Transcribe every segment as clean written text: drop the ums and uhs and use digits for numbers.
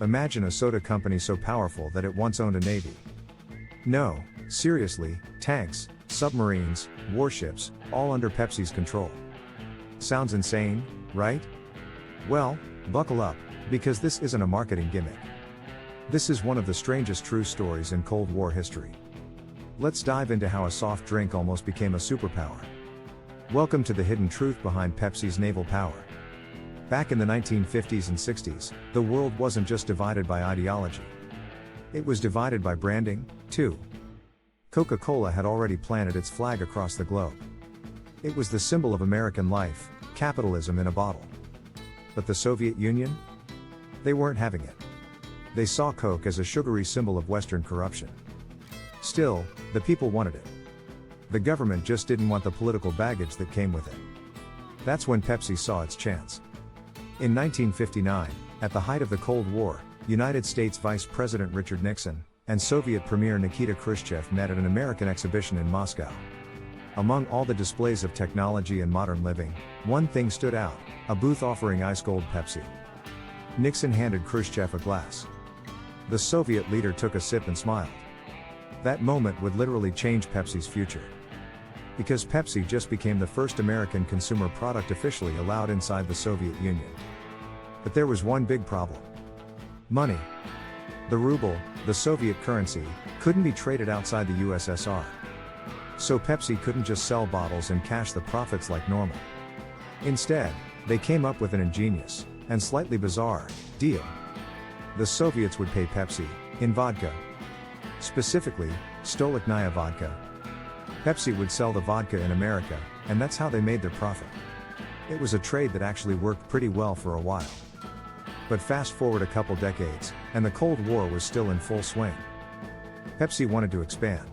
Imagine a soda company so powerful that it once owned a navy. No, seriously, tanks, submarines, warships, all under Pepsi's control. Sounds insane, right? Well, buckle up, because this isn't a marketing gimmick. This is one of the strangest true stories in Cold War history. Let's dive into how a soft drink almost became a superpower. Welcome to the hidden truth behind Pepsi's naval power. Back in the 1950s and 60s, the world wasn't just divided by ideology. It was divided by branding, too. Coca-Cola had already planted its flag across the globe. It was the symbol of American life, capitalism in a bottle. But the Soviet Union? They weren't having it. They saw Coke as a sugary symbol of Western corruption. Still, the people wanted it. The government just didn't want the political baggage that came with it. That's when Pepsi saw its chance. In 1959, at the height of the Cold War, United States Vice President Richard Nixon and Soviet Premier Nikita Khrushchev met at an American exhibition in Moscow. Among all the displays of technology and modern living, one thing stood out: a booth offering ice-cold Pepsi. Nixon handed Khrushchev a glass. The Soviet leader took a sip and smiled. That moment would literally change Pepsi's future. Because Pepsi just became the first American consumer product officially allowed inside the Soviet Union. But there was one big problem. Money. The ruble, the Soviet currency, couldn't be traded outside the USSR. So Pepsi couldn't just sell bottles and cash the profits like normal. Instead, they came up with an ingenious, and slightly bizarre, deal. The Soviets would pay Pepsi, in vodka. Specifically, Stolichnaya vodka. Pepsi would sell the vodka in America, and that's how they made their profit. It was a trade that actually worked pretty well for a while. But fast forward a couple decades, and the Cold War was still in full swing. Pepsi wanted to expand.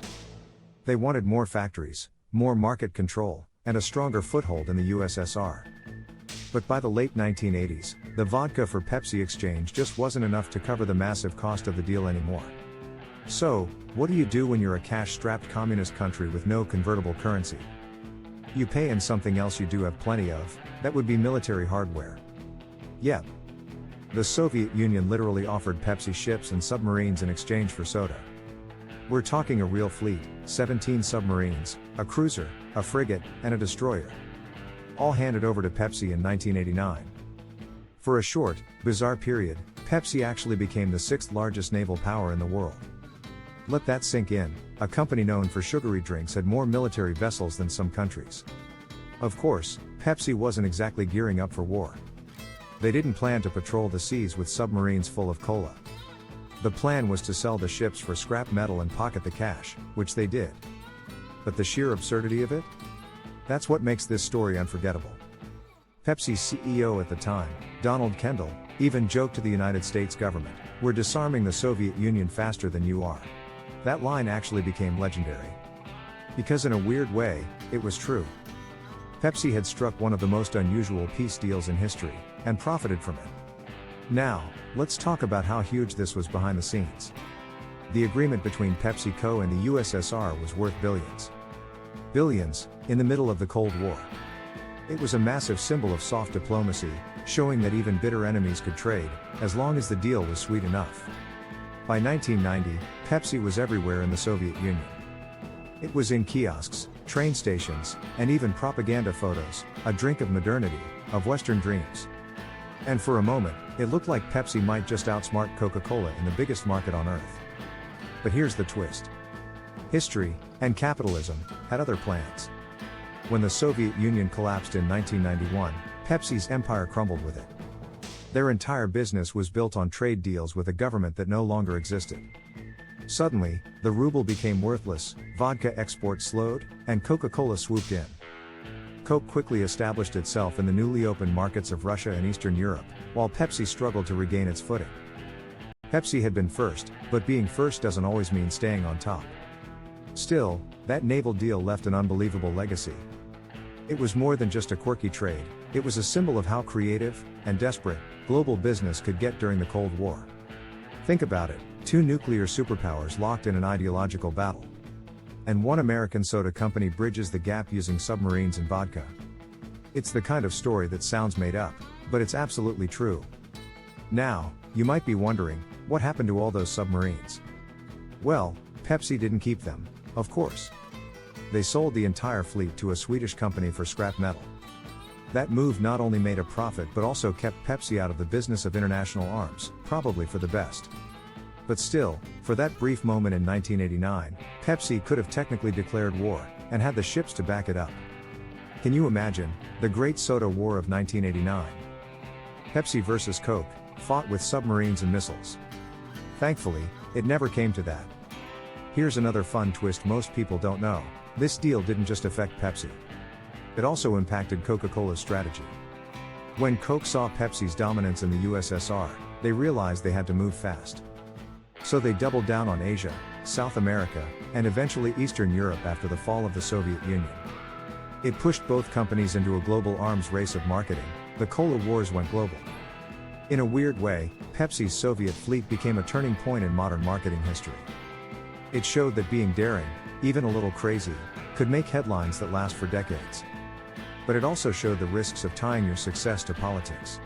They wanted more factories, more market control, and a stronger foothold in the USSR. But by the late 1980s, the vodka for Pepsi exchange just wasn't enough to cover the massive cost of the deal anymore. So, what do you do when you're a cash-strapped communist country with no convertible currency? You pay in something else you do have plenty of, that would be military hardware. Yep. The Soviet Union literally offered Pepsi ships and submarines in exchange for soda. We're talking a real fleet, 17 submarines, a cruiser, a frigate, and a destroyer. All handed over to Pepsi in 1989. For a short, bizarre period, Pepsi actually became the 6th largest naval power in the world. Let that sink in. A company known for sugary drinks had more military vessels than some countries. Of course, Pepsi wasn't exactly gearing up for war. They didn't plan to patrol the seas with submarines full of cola. The plan was to sell the ships for scrap metal and pocket the cash, which they did. But the sheer absurdity of it? That's what makes this story unforgettable. Pepsi's CEO at the time, Donald Kendall, even joked to the United States government, "We're disarming the Soviet Union faster than you are." That line actually became legendary. Because in a weird way, it was true. Pepsi had struck one of the most unusual peace deals in history, and profited from it. Now, let's talk about how huge this was behind the scenes. The agreement between PepsiCo and the USSR was worth billions. Billions, in the middle of the Cold War. It was a massive symbol of soft diplomacy, showing that even bitter enemies could trade, as long as the deal was sweet enough. By 1990, Pepsi was everywhere in the Soviet Union. It was in kiosks, train stations, and even propaganda photos, a drink of modernity, of Western dreams. And for a moment, it looked like Pepsi might just outsmart Coca-Cola in the biggest market on earth. But here's the twist. History, and capitalism, had other plans. When the Soviet Union collapsed in 1991, Pepsi's empire crumbled with it. Their entire business was built on trade deals with a government that no longer existed. Suddenly, the ruble became worthless, vodka exports slowed, and Coca-Cola swooped in. Coke quickly established itself in the newly opened markets of Russia and Eastern Europe, while Pepsi struggled to regain its footing. Pepsi had been first, but being first doesn't always mean staying on top. Still, that naval deal left an unbelievable legacy. It was more than just a quirky trade, it was a symbol of how creative, and desperate, global business could get during the Cold War. Think about it, 2 nuclear superpowers locked in an ideological battle. And one American soda company bridges the gap using submarines and vodka. It's the kind of story that sounds made up, but it's absolutely true. Now, You might be wondering, what happened to all those submarines? Well, Pepsi didn't keep them, of course. They sold the entire fleet to a Swedish company for scrap metal. That move not only made a profit but also kept Pepsi out of the business of international arms, probably for the best. But still, for that brief moment in 1989, Pepsi could have technically declared war, and had the ships to back it up. Can you imagine, the Great Soda War of 1989? Pepsi versus Coke, fought with submarines and missiles. Thankfully, it never came to that. Here's another fun twist most people don't know: this deal didn't just affect Pepsi. It also impacted Coca-Cola's strategy. When Coke saw Pepsi's dominance in the USSR, they realized they had to move fast. So they doubled down on Asia, South America, and eventually Eastern Europe after the fall of the Soviet Union. It pushed both companies into a global arms race of marketing. The Cola Wars went global. In a weird way, Pepsi's Soviet fleet became a turning point in modern marketing history. It showed that being daring, even a little crazy, could make headlines that last for decades. But it also showed the risks of tying your success to politics.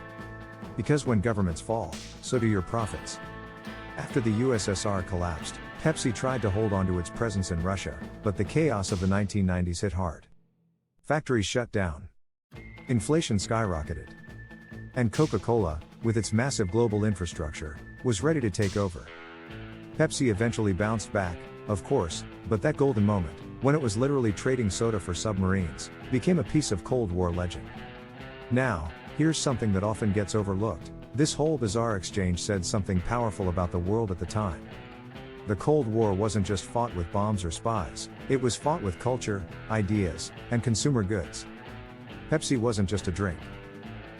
Because when governments fall, so do your profits. After the USSR collapsed, Pepsi tried to hold on to its presence in Russia, but the chaos of the 1990s hit hard. Factories shut down. Inflation skyrocketed. And Coca-Cola, with its massive global infrastructure, was ready to take over. Pepsi eventually bounced back, of course, but that golden moment, when it was literally trading soda for submarines, became a piece of Cold War legend. Now, here's something that often gets overlooked: this whole bizarre exchange said something powerful about the world at the time. The Cold War wasn't just fought with bombs or spies, it was fought with culture, ideas, and consumer goods. Pepsi wasn't just a drink.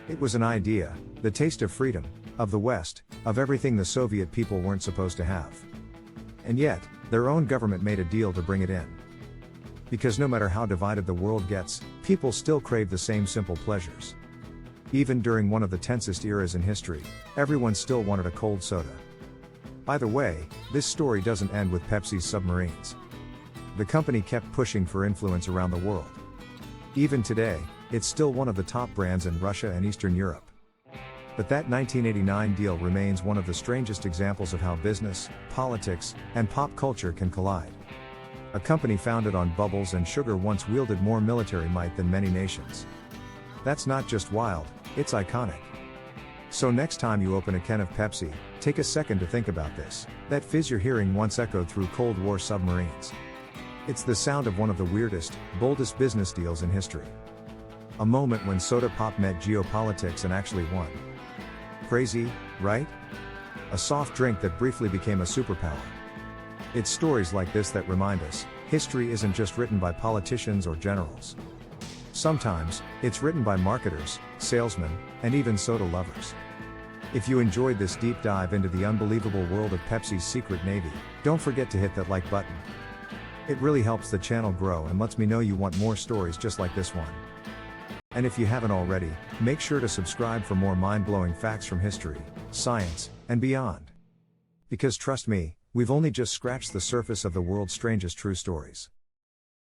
It was an idea, the taste of freedom, of the West, of everything the Soviet people weren't supposed to have. And yet, their own government made a deal to bring it in. Because no matter how divided the world gets, people still crave the same simple pleasures. Even during one of the tensest eras in history, everyone still wanted a cold soda. By the way, this story doesn't end with Pepsi's submarines. The company kept pushing for influence around the world. Even today, it's still one of the top brands in Russia and Eastern Europe. But that 1989 deal remains one of the strangest examples of how business, politics, and pop culture can collide. A company founded on bubbles and sugar once wielded more military might than many nations. That's not just wild, it's iconic. So next time you open a can of Pepsi, take a second to think about this. That fizz you're hearing once echoed through Cold War submarines. It's the sound of one of the weirdest, boldest business deals in history. A moment when soda pop met geopolitics and actually won. Crazy, right? A soft drink that briefly became a superpower. It's stories like this that remind us, history isn't just written by politicians or generals. Sometimes, it's written by marketers, salesmen, and even soda lovers. If you enjoyed this deep dive into the unbelievable world of Pepsi's secret navy, don't forget to hit that like button. It really helps the channel grow and lets me know you want more stories just like this one. And if you haven't already, make sure to subscribe for more mind-blowing facts from history, science, and beyond. Because trust me, we've only just scratched the surface of the world's strangest true stories.